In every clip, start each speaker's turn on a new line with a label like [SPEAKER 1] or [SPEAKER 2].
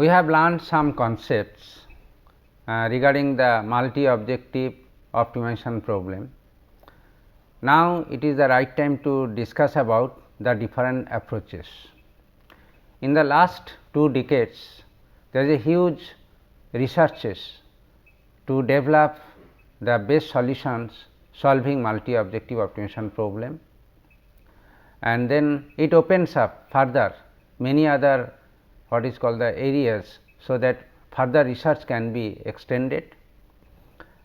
[SPEAKER 1] we have learned some concepts regarding the multi-objective optimization problem. Now, it is the right time to discuss about the different approaches. In the last 2 decades, there is a huge researches to develop the best solutions solving multi-objective optimization problem, and then it opens up further many other what is called the areas, so that further research can be extended.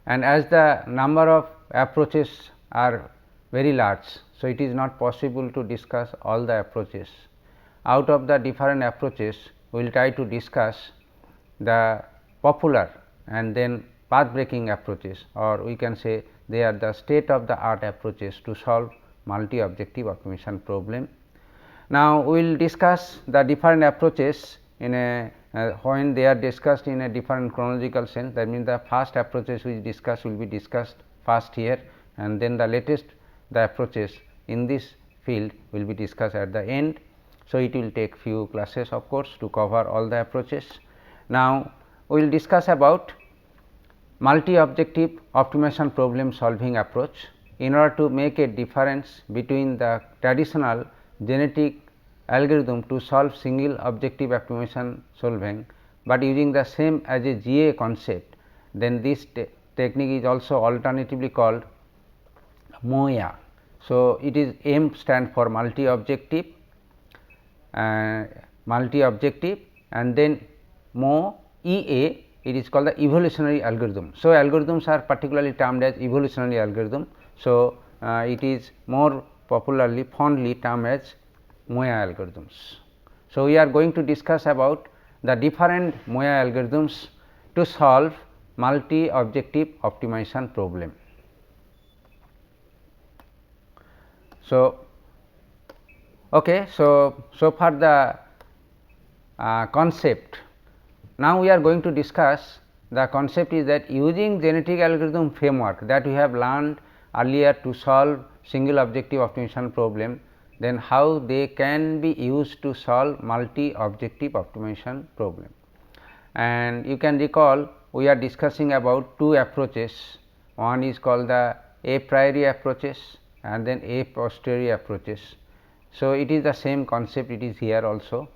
[SPEAKER 1] And as the number of approaches are very large, so it is not possible to discuss all the approaches. Out of the different approaches, we will try to discuss the popular and then path breaking approaches, or we can say they are the state of the art approaches to solve multi objective optimization problem. Now, we will discuss the different approaches in a when they are discussed in a different chronological sense. That means, the first approaches we discuss will be discussed first here, and then the latest the approaches in this field will be discussed at the end. So, it will take few classes of course, to cover all the approaches. Now, we will discuss about multi objective optimization problem solving approach in order to make a difference between the traditional genetic algorithm to solve single objective optimization solving, but using the same as a GA concept. Then this technique is also alternatively called MOA. So, it is M stand for multi objective and then MOA, it is called the evolutionary algorithm. So, algorithms are particularly termed as evolutionary algorithm. So, it is more popularly fondly termed as MOA algorithms. So, we are going to discuss about the different MOA algorithms to solve multi objective optimization problem. So, so far the concept. Now, we are going to discuss the concept is that using genetic algorithm framework that we have learned earlier to solve single objective optimization problem, then how they can be used to solve multi objective optimization problem. And you can recall we are discussing about 2 approaches, one is called the a priori approaches and then a posteriori approaches. So, it is the same concept, it is here also,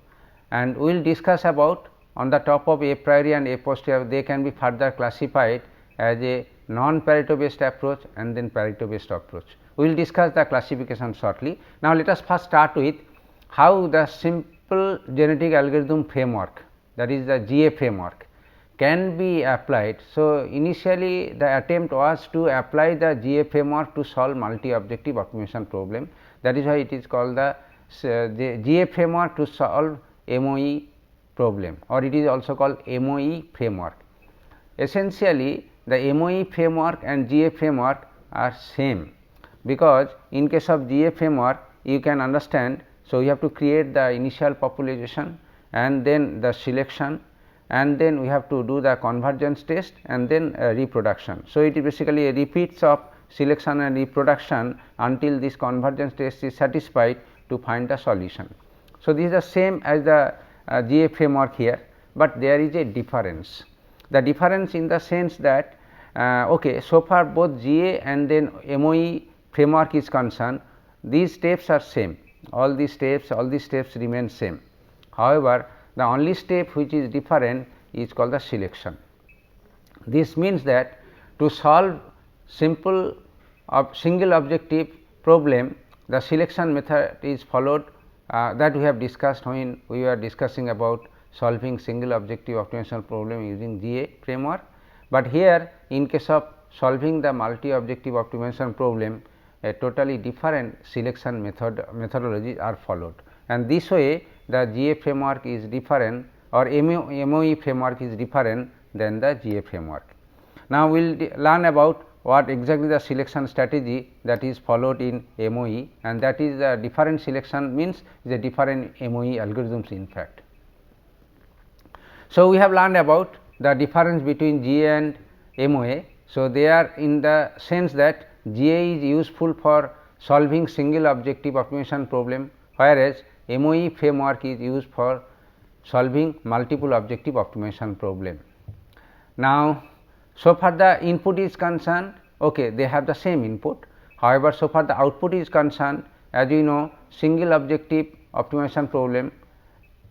[SPEAKER 1] and we will discuss about on the top of a priori and a posteriori they can be further classified as a non-Pareto based approach and then Pareto based approach. We will discuss the classification shortly. Now, let us first start with how the simple genetic algorithm framework, that is the GA framework, can be applied. So, initially the attempt was to apply the GA framework to solve multi objective optimization problem. That is why it is called the GA framework to solve MOE problem, or it is also called MOE framework. Essentially, the MOE framework and GA framework are same, because in case of GA framework you can understand. So, you have to create the initial population and then the selection, and then we have to do the convergence test and then reproduction. So, it is basically a repeats of selection and reproduction until this convergence test is satisfied to find the solution. So, this is the same as the GA framework here, but there is a difference. The difference in the sense that so far both GA and then MOE framework is concerned, these steps are same, all these steps remain same. However, the only step which is different is called the selection. This means that to solve simple single objective problem, the selection method is followed that we have discussed when we were discussing about solving single objective optimization problem using GA framework. But here in case of solving the multi objective optimization problem, a totally different selection methodologies are followed, and this way the GA framework is different, or MOE framework is different than the GA framework. Now, we will learn about what exactly the selection strategy that is followed in MOE, and that is the different selection means the different MOE algorithms in fact. So, we have learned about the difference between GA and MOA. So, they are in the sense that GA is useful for solving single objective optimization problem, whereas MOE framework is used for solving multiple objective optimization problem. Now, so far the input is concerned, okay, they have the same input. However, so far the output is concerned, as we know, single objective optimization problem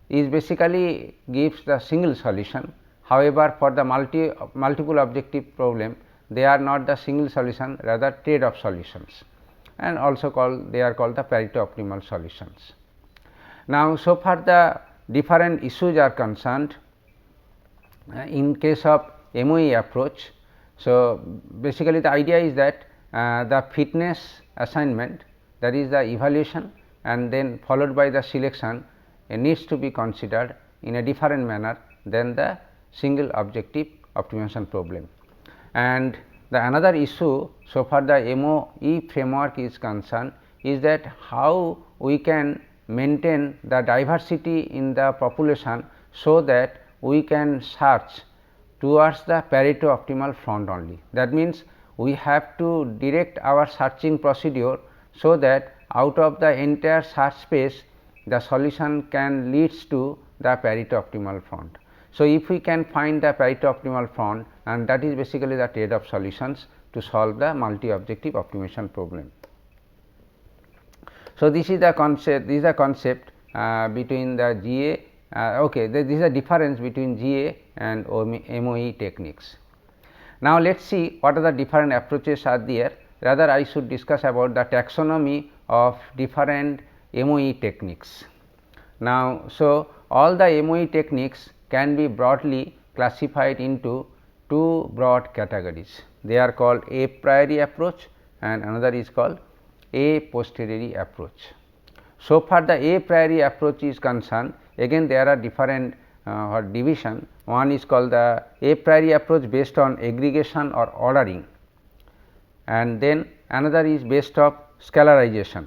[SPEAKER 1] is basically gives the single solution. However, for the multiple objective problem, they are not the single solution, rather trade off solutions, and also they are called the Pareto optimal solutions. Now, so far the different issues are concerned in case of MOA approach. So, basically the idea is that the fitness assignment, that is the evaluation and then followed by the selection needs to be considered in a different manner than the single objective optimization problem. And the another issue, so far the MOE framework is concerned, is that how we can maintain the diversity in the population, so that we can search towards the Pareto optimal front only. That means, we have to direct our searching procedure, so that out of the entire search space the solution can leads to the Pareto optimal front. So, if we can find the Pareto optimal front, and that is basically the trade off solutions to solve the multi objective optimization problem. So, this is the concept, between the GA, okay, this is the difference between GA and MOE techniques. Now, let us see what are the different approaches are there. Rather, I should discuss about the taxonomy of different MOE techniques. Now, so all the MOE techniques can be broadly classified into two broad categories. They are called a priori approach and another is called a posteriori approach. So far the a priori approach is concerned, again there are different division. One is called the a priori approach based on aggregation or ordering, and then another is based on scalarization.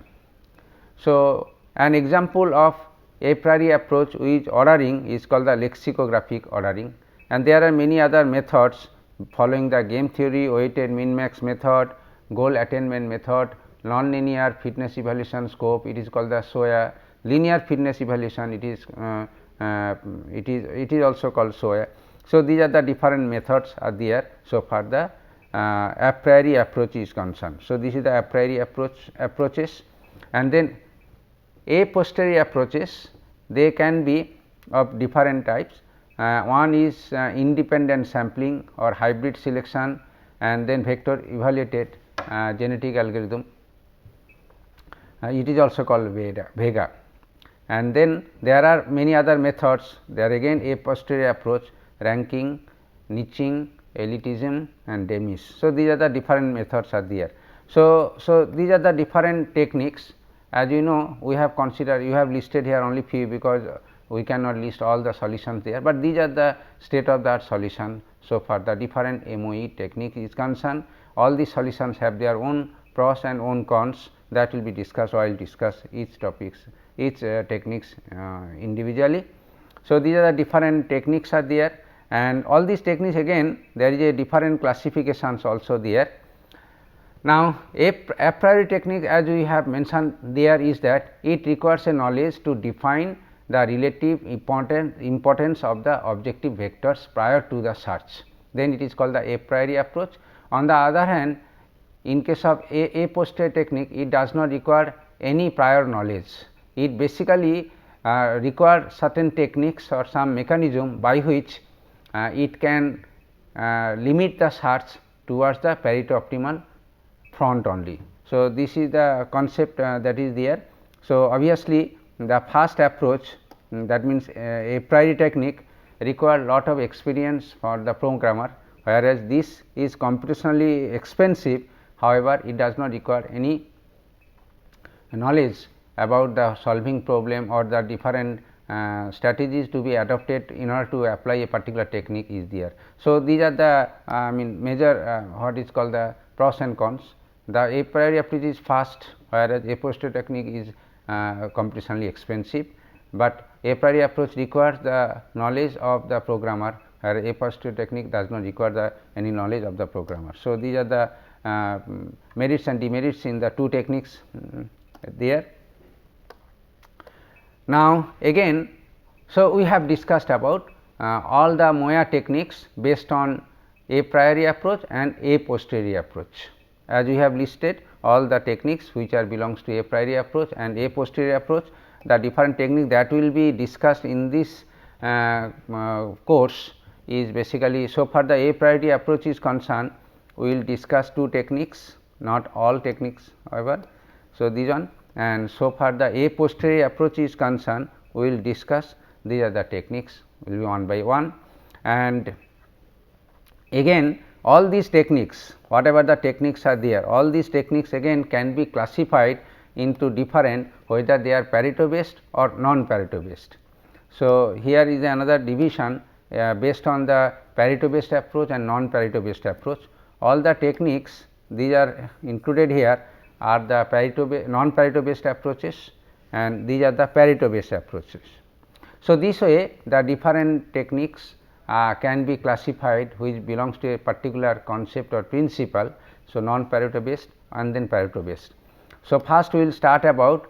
[SPEAKER 1] So, an example of a priori approach with ordering is called the lexicographic ordering, and there are many other methods following the game theory, weighted min max method, goal attainment method, non-linear fitness evaluation scope, it is called the SOA, linear fitness evaluation, it is also called SOA. So, these are the different methods are there so far the a priori approach is concerned. So, this is the a priori approaches, and then a posteriori approaches, they can be of different types. One is independent sampling or hybrid selection, and then vector evaluated genetic algorithm, it is also called Vega. And then there are many other methods, there again a posteriori approach, ranking, niching, elitism and demis. So, these are the different methods are there. So, these are the different techniques. As you know, we have considered, you have listed here only few, because we cannot list all the solutions there, but these are the state of the art solution. So far the different MOE technique is concerned, all these solutions have their own pros and own cons, that will be discussed, or I will discuss each topics, each techniques individually. So, these are the different techniques are there, and all these techniques again there is a different classifications also there. Now, a priori technique, as we have mentioned there, is that it requires a knowledge to define the relative importance of the objective vectors prior to the search, then it is called the a priori approach. On the other hand, in case of a posteriori technique, it does not require any prior knowledge, it basically require certain techniques or some mechanism by which it can limit the search towards the Pareto optimal front only. So, this is the concept that is there. So, obviously, the first approach, that means a priori technique require lot of experience for the programmer, whereas this is computationally expensive. However, it does not require any knowledge about the solving problem or the different strategies to be adopted in order to apply a particular technique is there. So, these are the major what is called the pros and cons. The a priori approach is fast, whereas a posteriori technique is computationally expensive, but a priori approach requires the knowledge of the programmer, whereas a posteriori technique does not require any knowledge of the programmer. So, these are the merits and demerits in the two techniques there. Now, again, So, we have discussed about all the MOA techniques based on a priori approach and a posteriori approach. As we have listed all the techniques which are belongs to a priori approach and a posteriori approach, the different techniques that will be discussed in this course is basically, so far the a priori approach is concerned, we will discuss 2 techniques, not all techniques however. So, these one, and so far the a posteriori approach is concerned, we will discuss these are the techniques, will be one by one. And again all these techniques, whatever the techniques are there, all these techniques again can be classified into different, whether they are Pareto based or non-Pareto based. So, here is another division based on the Pareto based approach and non-Pareto based approach. All the techniques these are included here are the Pareto non-Pareto based approaches and these are the Pareto based approaches. So, this way the different techniques can be classified which belongs to a particular concept or principle. So, non-Pareto based and then Pareto based. So, first we will start about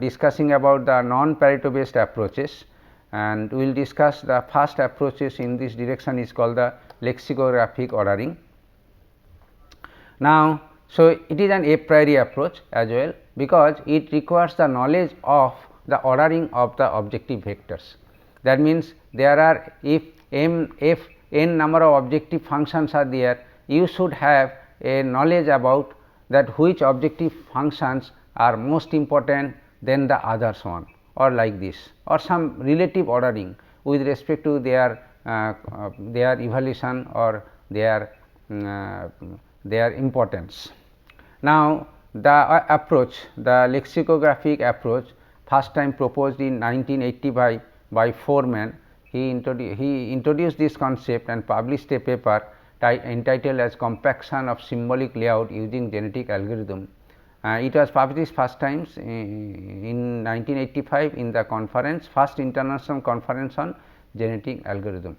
[SPEAKER 1] discussing about the non-Pareto based approaches, and we will discuss the first approaches in this direction is called the lexicographic ordering. Now, so it is an a priori approach as well, because it requires the knowledge of the ordering of the objective vectors. That means, there are if n number of objective functions are there, you should have a knowledge about that which objective functions are most important than the others one, or like this, or some relative ordering with respect to their evaluation or their importance. Now, the approach, the lexicographic approach first time proposed in 1980 by Foreman. He introduced this concept and published a paper entitled as Compaction of Symbolic Layout Using Genetic Algorithm. It was published first times in 1985 in the conference, first international conference on genetic algorithm,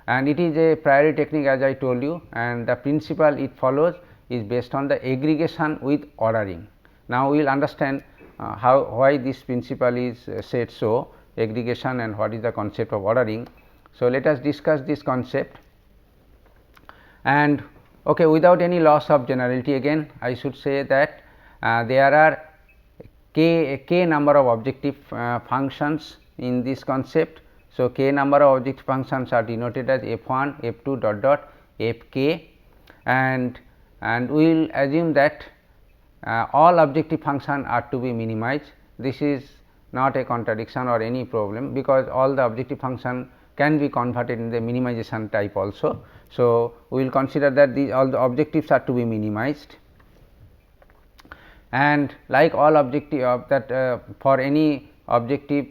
[SPEAKER 1] and it is a priori technique as I told you, and the principle it follows is based on the aggregation with ordering. Now, we will understand why this principle is said so, aggregation and what is the concept of ordering. So, let us discuss this concept, and okay, without any loss of generality, again I should say that there are k number of objective functions in this concept. So, k number of objective functions are denoted as f1, f2 dot dot fk, and we will assume that all objective functions are to be minimized. This is not a contradiction or any problem, because all the objective function can be converted in the minimization type also. So, we will consider that all the objectives are to be minimized, and like all objective of that for any objective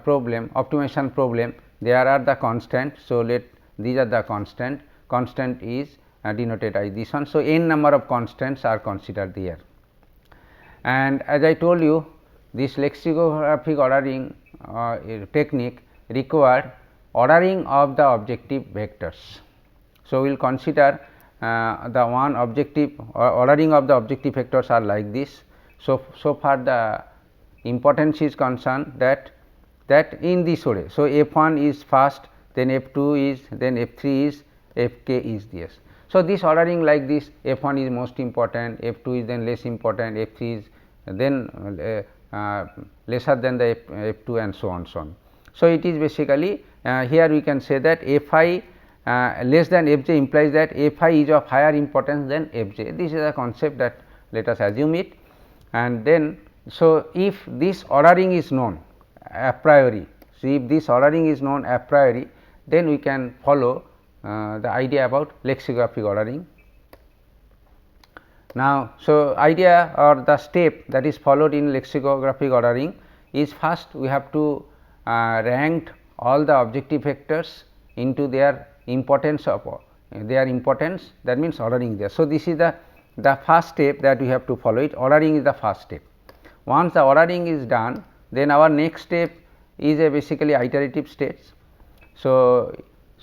[SPEAKER 1] problem, optimization problem, there are the constant. So, these are the constant is denoted as this one. So, n number of constants are considered there, and as I told you, this lexicographic ordering technique required ordering of the objective vectors. So, we will consider the one objective ordering of the objective vectors are like this. So, so far the importance is concerned that in this order. So, f1 is first, then f2 is, then f3 is, fk is this. So, this ordering like this, f1 is most important, f2 is then less important, f3 is then lesser than the f2 and so on. So, it is basically here we can say that fi less than fj implies that fi is of higher importance than fj. This is a concept that let us assume it, and then so if this ordering is known a priori, so if this ordering is known a priori, then we can follow the idea about lexicographic ordering. Now, so idea or the step that is followed in lexicographic ordering is, first we have to rank all the objective vectors into their importance that means ordering there. So, this is the first step that we have to follow it, ordering is the first step. Once the ordering is done, then our next step is a basically iterative steps. So,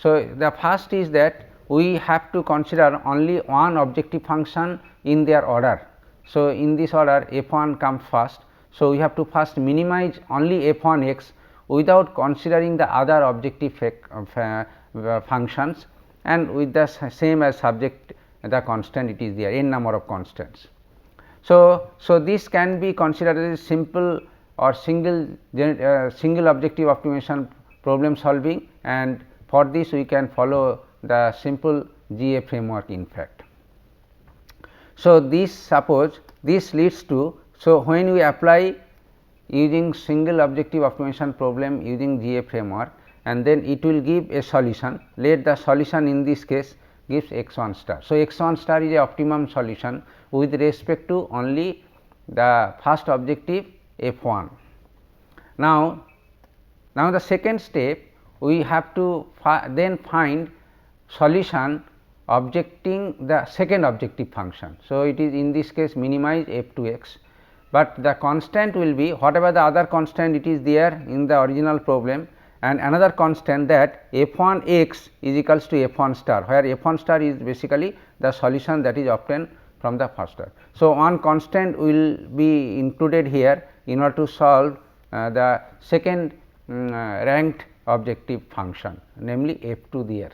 [SPEAKER 1] the first is that we have to consider only one objective function in their order. So, in this order f1 comes first. So, we have to first minimize only f1 x without considering the other objective functions, and with the same as subject the constant it is there, n number of constants. So this can be considered as simple or single objective optimization problem solving, and for this we can follow the simple GA framework in fact. So this suppose this leads to, so when we apply using single objective optimization problem using GA framework, and then it will give a solution. Let the solution in this case gives x 1 star. So x 1 star is a optimum solution with respect to only the first objective f 1. Now the second step we have to then find solution objecting the second objective function. So it is in this case minimize f 2 x, but the constant will be whatever the other constant it is there in the original problem, and another constant that f 1 x is equals to f 1 star, where f 1 star is basically the solution that is obtained from the first order. So one constant will be included here in order to solve the second ranked objective function, namely f 2 there,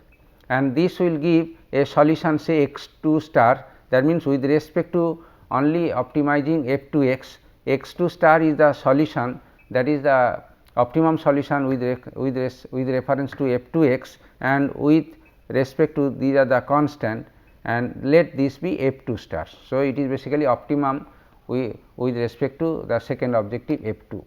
[SPEAKER 1] and this will give a solution say x 2 star. That means with respect to only optimizing f 2 x, x 2 star is the solution, that is the optimum solution with reference to f 2 x, and with respect to these are the constant, and let this be f 2 star. So it is basically optimum with respect to the second objective f 2.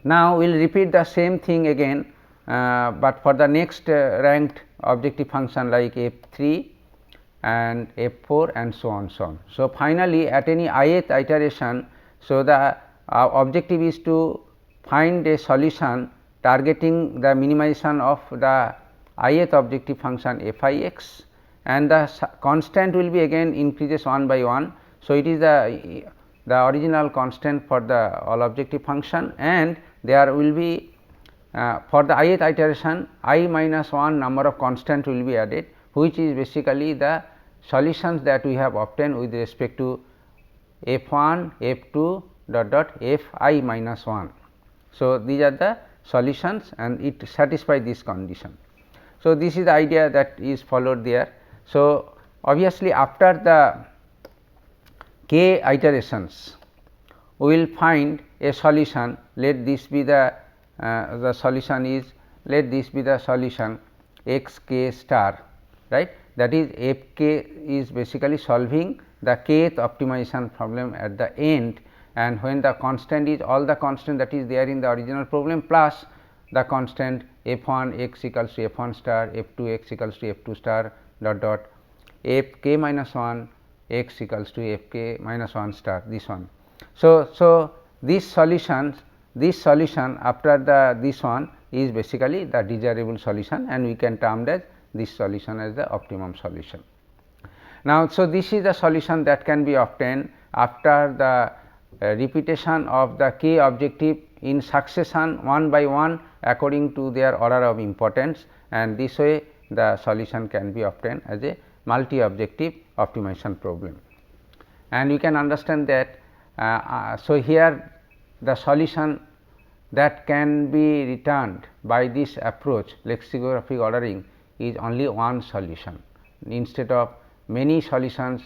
[SPEAKER 1] Now we will repeat the same thing again, but for the next ranked objective function like f 3 and f 4 and so on. So finally at any ith iteration, so the objective is to find a solution targeting the minimization of the ith objective function f I x, and the constant will be again increases one by one. So it is the original constant for the all objective function, and there will be for the ith iteration I minus 1 number of constant will be added, which is basically the solutions that we have obtained with respect to f 1, f 2 dot f I minus 1. So these are the solutions and it satisfies this condition. So this is the idea that is followed there. So obviously after the k iterations we will find a solution. Let this be the solution is, let this be the solution x k star, right, that is f k is basically solving the kth optimization problem at the end, and when the constant is all the constant that is there in the original problem plus the constant f 1 x equals to f 1 star, f 2 x equals to f 2 star dot f k minus 1 x equals to f k minus 1 star, this one. So this solution after the this one is basically the desirable solution, and we can term as this solution as the optimum solution. Now, so this is the solution that can be obtained after the repetition of the k objective in succession one by one according to their order of importance, and this way the solution can be obtained as a multi objective optimization problem. And you can understand that so here the solution that can be returned by this approach lexicographic ordering is only one solution instead of many solutions,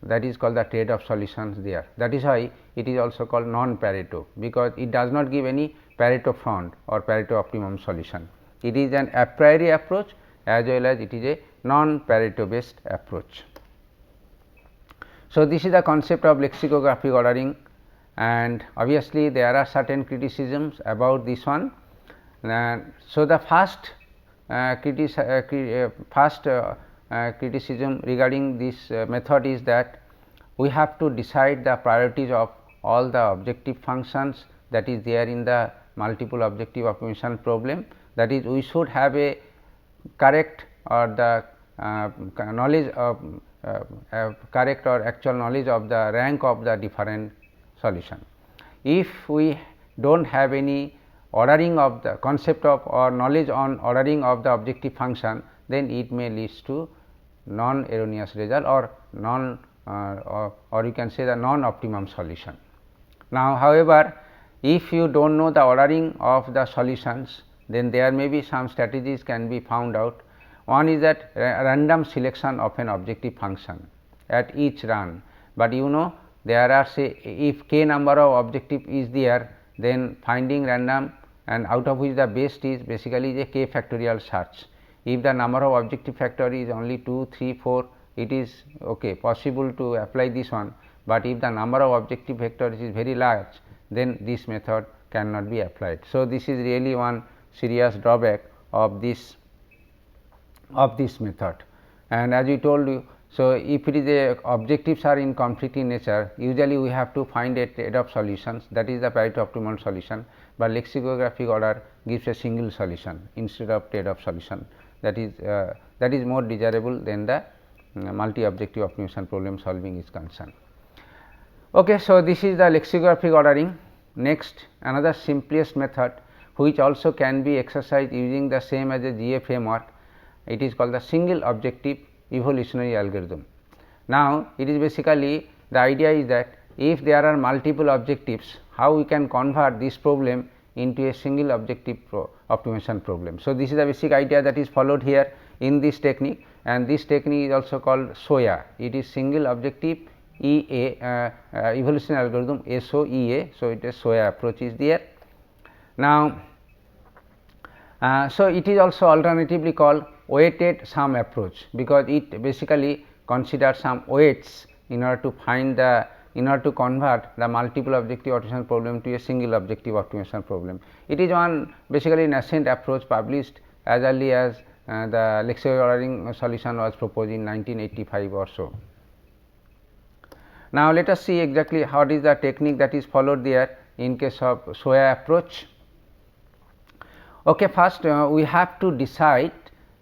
[SPEAKER 1] that is called the trade off solutions there. That is why it is also called non-Pareto, because it does not give any Pareto found or Pareto optimum solution. It is an a priori approach as well as it is a non-Pareto based approach. So this is the concept of lexicographic ordering, and obviously there are certain criticisms about this one. So the first criticism regarding this method is that we have to decide the priorities of all the objective functions that is there in the multiple objective optimization problem. That is, we should have a correct or the knowledge of correct or actual knowledge of the rank of the different solution. If we do not have any ordering of the concept of or knowledge on ordering of the objective function, then it may lead to non erroneous result or non or you can say the non optimum solution. Now, however, if you do not know the ordering of the solutions, then there may be some strategies can be found out. One is that random selection of an objective function at each run, but you know there are, say, if k number of objective is there, then finding random and out of which the best is basically the k factorial search. If the number of objective factor is only 2, 3, 4, it is okay possible to apply this one, but if the number of objective vectors is very large, then this method cannot be applied. So, this is really one serious drawback of this method. And as we told you, so if it is a objectives are in conflicting nature, usually we have to find a trade-off solutions, that is the Pareto optimal solution, but lexicographic order gives a single solution instead of trade-off solution, that is more desirable than the multi-objective optimization problem solving is concerned. Okay, so this is the lexicographic ordering. Next, another simplest method which also can be exercised using the same as a GA framework, it is called the single objective evolutionary algorithm. Now, it is basically the idea is that if there are multiple objectives, how we can convert this problem into a single objective optimization problem. So, this is the basic idea that is followed here in this technique, and this technique is also called SOA. It is single objective evolutionary algorithm SOEA. So, it is SOA approach is there. Now, so it is also alternatively called weighted sum approach, because it basically considers some weights in order to find the convert the multiple objective optimization problem to a single objective optimization problem. It is one basically nascent approach published as early as the lexicographic ordering solution was proposed in 1985 or so. Now, let us see exactly what is the technique that is followed there in case of SOA approach. Okay, first we have to decide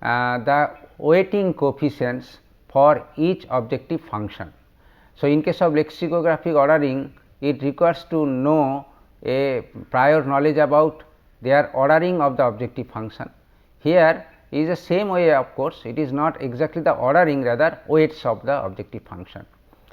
[SPEAKER 1] the weighting coefficients for each objective function. So, in case of lexicographic ordering, it requires to know a prior knowledge about their ordering of the objective function. Here is the same way, of course, it is not exactly the ordering, rather weights of the objective function.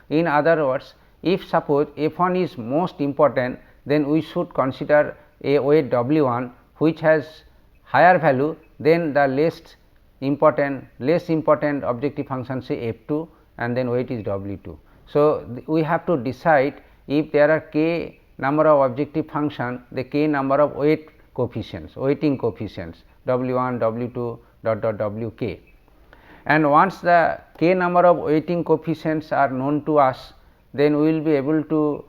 [SPEAKER 1] In other words, if suppose f1 is most important, then we should consider a weight w1 which has higher value than the less important objective function, say f2, and then weight is w2. So, we have to decide if there are k number of objective function, the k number of weighting coefficients w1, w2 dot dot wk. And once the k number of weighting coefficients are known to us, then we will be able to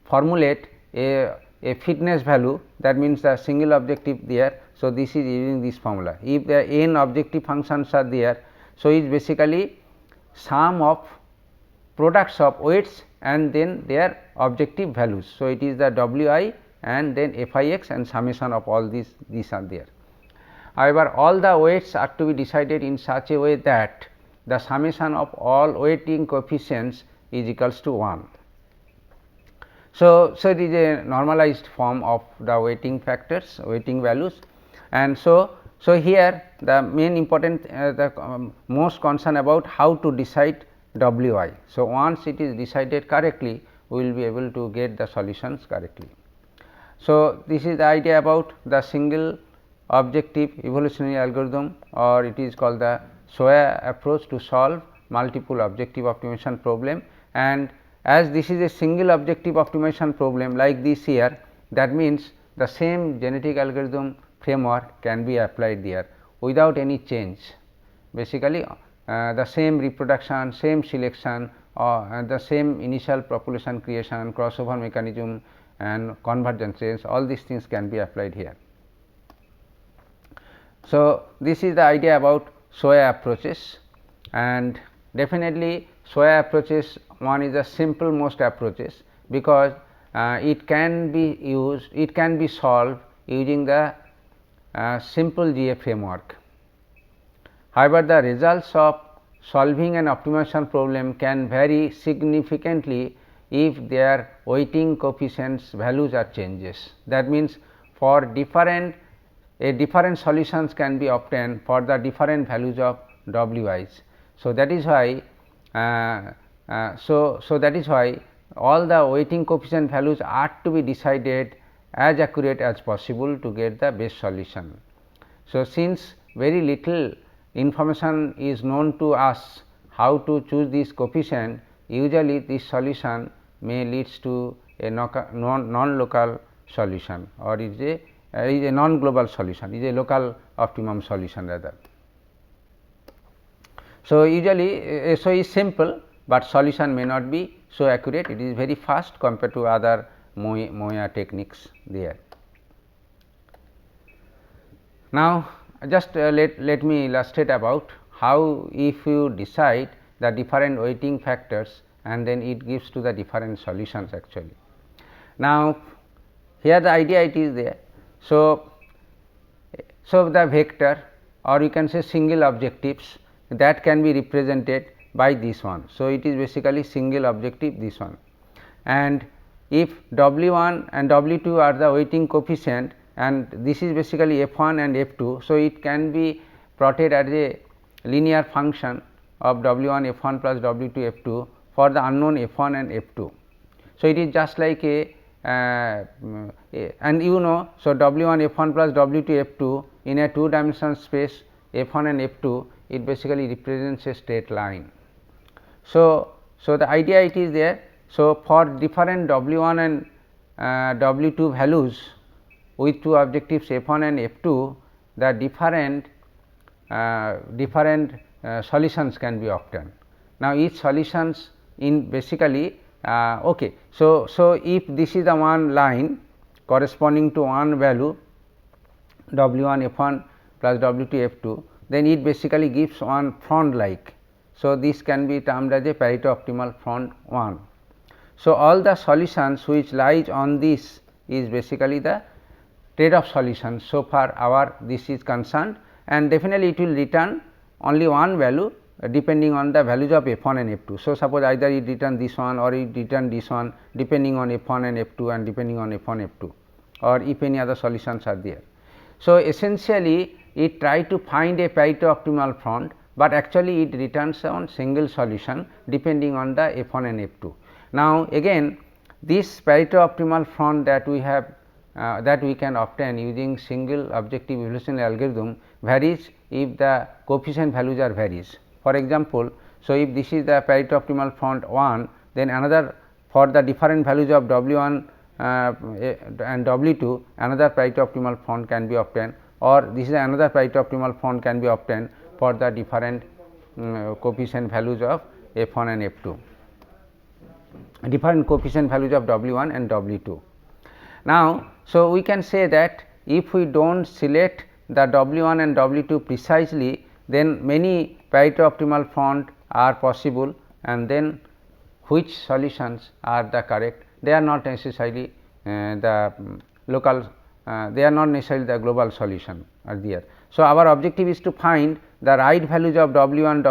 [SPEAKER 1] formulate a fitness value, that means the single objective there. So, this is using this formula. If the n objective functions are there, so it is basically sum of products of weights and then their objective values. So, it is the wi and then fix and summation of all these are there. However, all the weights are to be decided in such a way that the summation of all weighting coefficients is equals to 1. So, it is a normalized form of the weighting factors, weighting values, and so here the main important most concern about how to decide wi. So, once it is decided correctly, we will be able to get the solutions correctly. So, this is the idea about the single objective evolutionary algorithm, or it is called the SOA approach to solve multiple objective optimization problem. And as this is a single objective optimization problem like this here, that means the same genetic algorithm framework can be applied there without any change. Basically the same reproduction, same selection, or the same initial population creation, crossover mechanism and convergence, all these things can be applied here. So, this is the idea about SOA approaches, and definitely SOA approaches, one is the simple most approaches, because it can be solved using the simple GA framework. However, the results of solving an optimization problem can vary significantly if their weighting coefficients values are changes. That means, for different solutions can be obtained for the different values of wi's. So, that is why all the weighting coefficient values are to be decided as accurate as possible to get the best solution. So, since very little information is known to us how to choose this coefficient, usually this solution may leads to a non-local solution, or is a non-global solution, is a local optimum solution rather. So, usually SO is simple, but solution may not be so accurate, it is very fast compared to other MOA techniques there. Now, just let me illustrate about how if you decide the different weighting factors and then it gives to the different solutions actually. Now, here the idea it is there. So, the vector or you can say single objectives that can be represented by this one. So, it is basically single objective this one, and if W1 and W2 are the weighting coefficient and this is basically F1 and F2. So, it can be plotted as a linear function of W1 F1 plus W2 F2 for the unknown F1 and F2. So, it is just like and you know, so W1 F1 plus W2 F2 in a 2 dimensional space F1 and F2, it basically represents a straight line. So, the idea it is there. So, for different W1 and W2 values with two objectives F1 and F2, the different solutions can be obtained. Now, each solutions in basically okay. So, if this is the one line corresponding to one value W1 F1 plus W2 F2, then it basically gives one front like. So, this can be termed as a Pareto optimal front 1. So, all the solutions which lies on this is basically the trade off solutions so far our this is concerned, and definitely it will return only one value depending on the values of F1 and F2. So, suppose either it return this one or it return this one depending on F1 and F2 and depending on F1 F2, or if any other solutions are there. So, essentially it try to find a Pareto optimal front, but actually it returns on single solution depending on the F1 and F2. Now, again this Pareto optimal front that we have that we can obtain using single objective evolutionary algorithm varies if the coefficient values are varies. For example, so if this is the Pareto optimal front 1, then another for the different values of W1 and W2, another Pareto optimal front can be obtained, or this is another Pareto optimal front can be obtained for the different coefficient values of F1 and F2, different coefficient values of W1 and W2. Now, so we can say that if we do not select the W1 and W2 precisely, then many Pareto optimal front are possible, and then which solutions are the correct, they are not necessarily the local, they are not necessarily the global solution are there. So, our objective is to find the right values of W1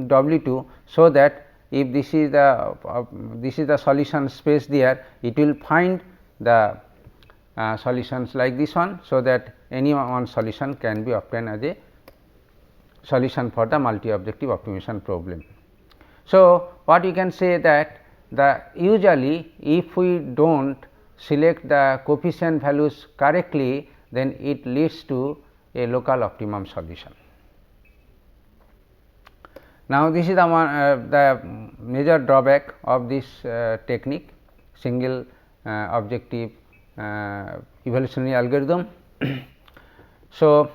[SPEAKER 1] W2, so that if this is the solution space there, it will find the solutions like this one. So, that any one solution can be obtained as a solution for the multi objective optimization problem. So, what you can say that usually if we do not select the coefficient values correctly, then it leads to a local optimum solution. Now, this is the major drawback of this technique, single objective evolutionary algorithm. So,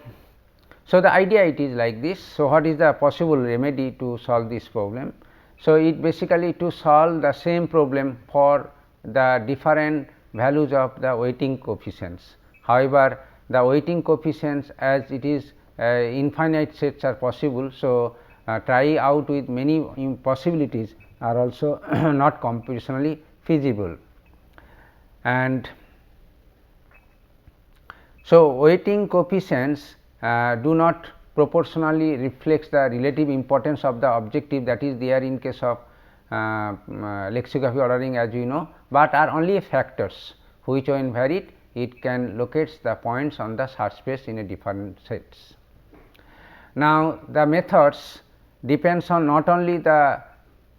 [SPEAKER 1] the idea it is like this. So, what is the possible remedy to solve this problem? So, it basically to solve the same problem for the different values of the weighting coefficients. However, the weighting coefficients as it is infinite sets are possible. So, try out with many possibilities are also not computationally feasible, and so weighting coefficients do not proportionally reflects the relative importance of the objective that is there in case of lexicographic ordering, as you know, but are only factors which when varied it can locate the points on the search space in a different sets. Now, the methods depends on not only the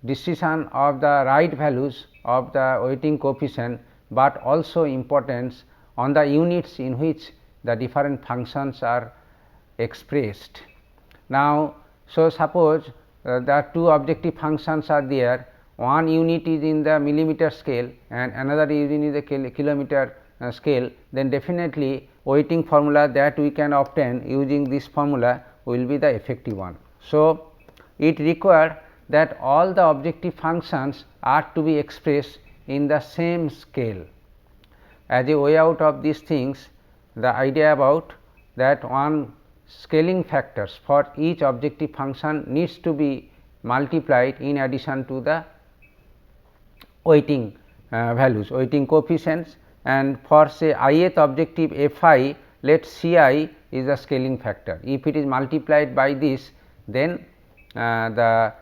[SPEAKER 1] decision of the right values, of the weighting coefficient, but also importance on the units in which the different functions are expressed. Now, so suppose the two objective functions are there, one unit is in the millimeter scale and another unit is the kilometer scale, then definitely weighting formula that we can obtain using this formula will be the effective one. So, it requires that all the objective functions are to be expressed in the same scale. As a way out of these things, the idea about that one scaling factors for each objective function needs to be multiplied in addition to the weighting values, weighting coefficients, and for say ith objective f I, let C I is the scaling factor. If it is multiplied by this, then the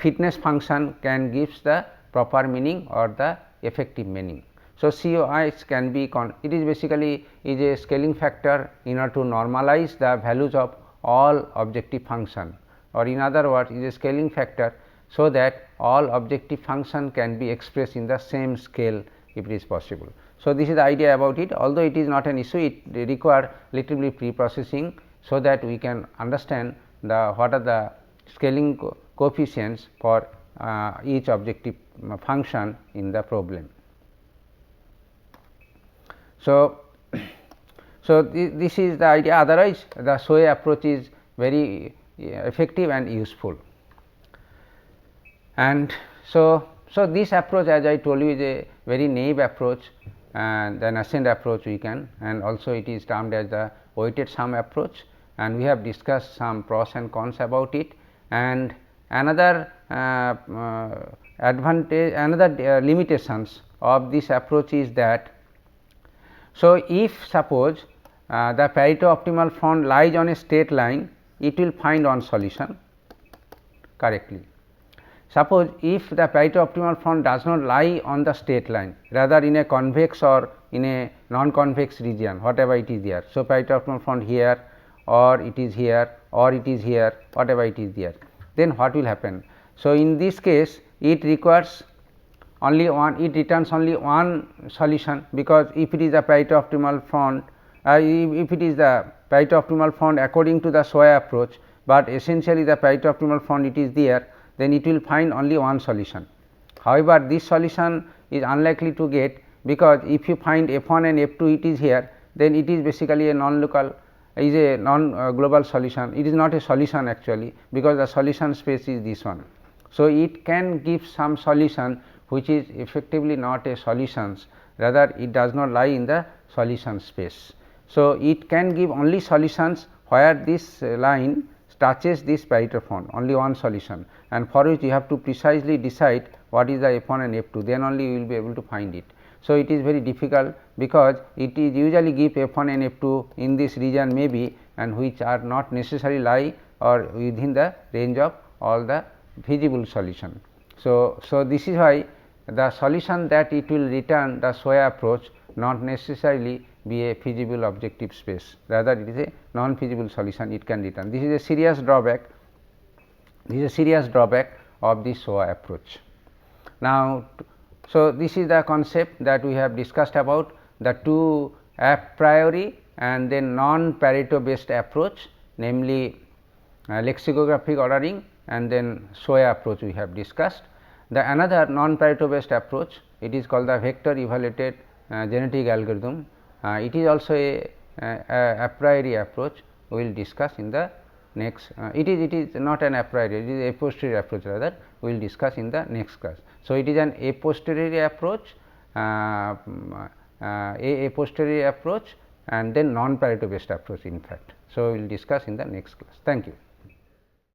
[SPEAKER 1] fitness function can gives the proper meaning or the effective meaning. So, COIs can be it is basically is a scaling factor in order to normalize the values of all objective function, or in other words is a scaling factor so that all objective function can be expressed in the same scale if it is possible. So, this is the idea about it, although it is not an issue, it require little bit pre-processing so that we can understand the what are the scaling coefficients for each objective function in the problem. So, this is the idea, otherwise the SOE approach is very effective and useful. And so this approach, as I told you, is a very naive approach and the nascent approach we can, and also it is termed as the weighted sum approach, and we have discussed some pros and cons about it. And another advantage, another limitations of this approach is that, so if suppose the Pareto optimal front lies on a straight line, it will find one solution correctly. Suppose if the Pareto optimal front does not lie on the straight line, rather in a convex or in a non-convex region, whatever it is there. So, Pareto optimal front here, or it is here, or it is here, whatever it is there, then what will happen? So, in this case it requires only one, it returns only one solution, because if it is the Pareto optimal front, if it is the Pareto optimal front according to the SOE approach, but essentially the Pareto optimal front it is there, then it will find only one solution. However, this solution is unlikely to get, because if you find f1 and f2 it is here, then it is basically a non-local, is a non-global solution. It is not a solution actually, because the solution space is this one. So, it can give some solution which is effectively not a solutions, rather it does not lie in the solution space. So, it can give only solutions where this line touches this Pareto front, only one solution, and for which you have to precisely decide what is the f1 and f2, then only you will be able to find it. So, it is very difficult, because it is usually give f1 and f2 in this region maybe, and which are not necessarily lie or within the range of all the feasible solution. So, this is why the solution that it will return, the SOE approach, not necessarily be a feasible objective space, rather it is a non feasible solution it can return. This is a serious drawback, this is a serious drawback of the SOE approach. Now, so this is the concept that we have discussed about the two a priori and then non-Pareto based approach, namely lexicographic ordering and then SOE approach we have discussed. The another non-Pareto based approach, it is called the vector evaluated genetic algorithm. It is also a priori approach, we will discuss in the next, it is not an a priori, it is a posteriori approach, rather we will discuss in the next class. So, it is an a posteriori approach, a posteriori approach and then non-Pareto based approach in fact. So, we will discuss in the next class. Thank you.